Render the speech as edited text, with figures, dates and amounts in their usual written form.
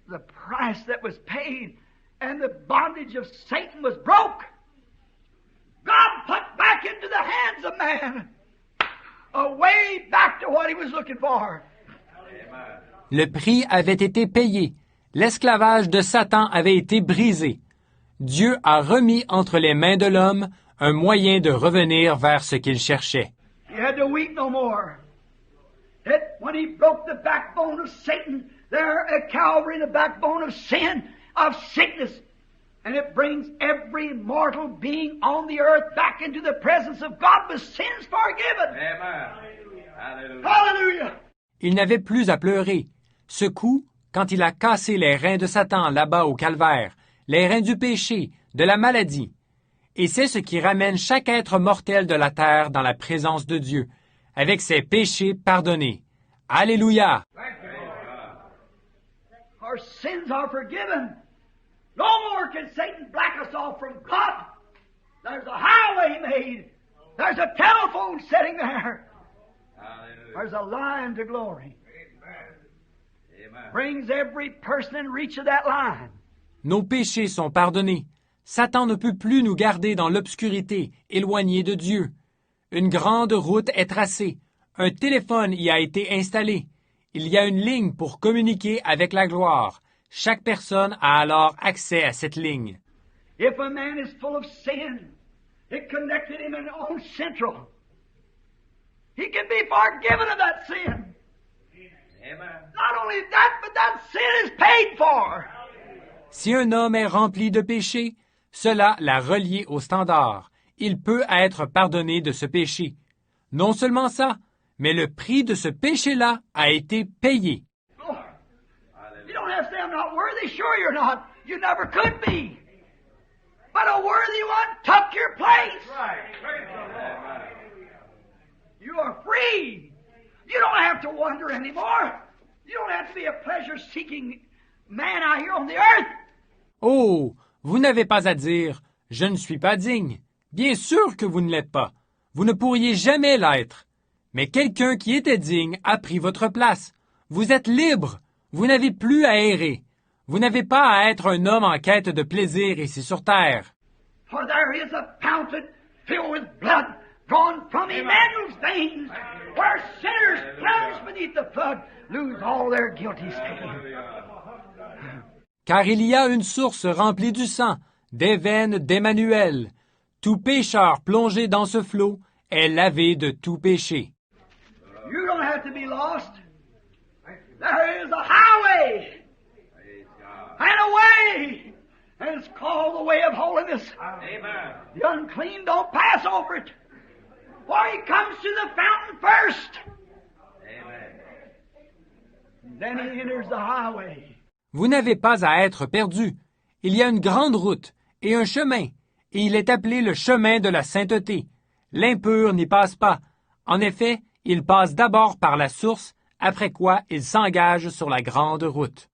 the price that was paid, and the bondage of Satan was broke. God put back into the hands of man a way back to what he was looking for. Le prix avait été payé. L'esclavage de Satan avait été brisé. Dieu a remis entre les mains de l'homme un moyen de revenir vers ce qu'il cherchait. He had to weep no more. When he broke the backbone of Satan, there at Calvary, the backbone of sin, of sickness, and it brings every mortal being on the earth back into the presence of God with sins forgiven. Amen. Hallelujah. Hallelujah. Il n'avait plus à pleurer. Ce coup, quand il a cassé les reins de Satan là-bas au calvaire, les reins du péché, de la maladie. Et c'est ce qui ramène chaque être mortel de la terre dans la présence de Dieu, avec ses péchés pardonnés. Alléluia! Our sins are forgiven. No more can Satan black us off from God. There's a highway made. There's a telephone sitting there. Hallelujah. There's a line to glory. Amen. Brings every person in reach of that line. Nos péchés sont pardonnés. Satan ne peut plus nous garder dans l'obscurité, éloignés de Dieu. Une grande route est tracée. Un téléphone y a été installé. Il y a une ligne pour communiquer avec la gloire. Chaque personne a alors accès à cette ligne. If a man is full of sin, it connected him in own central. He can be forgiven of that sin. Amen. Not only that, but that sin is paid for. Si un homme est rempli de péché, cela l'a relié au standard. Il peut être pardonné de ce péché. Non seulement ça, mais le prix de ce péché-là a été payé. Oh, you don't have to say I'm not worthy. Sure you're not. You never could be. But a worthy one took your place. Right. Praise the Lord. You are free. You don't have to wonder anymore. You don't have to be a pleasure-seeking man out here on the earth. Oh, vous n'avez pas à dire « Je ne suis pas digne ». Bien sûr que vous ne l'êtes pas. Vous ne pourriez jamais l'être. Mais quelqu'un qui était digne a pris votre place. Vous êtes libre. Vous n'avez plus à errer. Vous n'avez pas à être un homme en quête de plaisir ici sur terre. For there is a fountain filled with blood drawn from Emmanuel's veins, where sinners plunged beneath the flood lose all their guilty stain. Car il y a une source remplie du sang, des veines d'Emmanuel. Tout pécheur plongé dans ce flot est lavé de tout péché. You don't have to be lost. There is a highway Praise God. and a way, and it's called the way of holiness. Amen. The unclean don't pass over it. For he comes to the fountain first. Amen. Then he enters the highway. Vous n'avez pas à être perdu. Il y a une grande route et un chemin, et il est appelé le chemin de la sainteté. L'impur n'y passe pas. En effet, il passe d'abord par la source, après quoi il s'engage sur la grande route.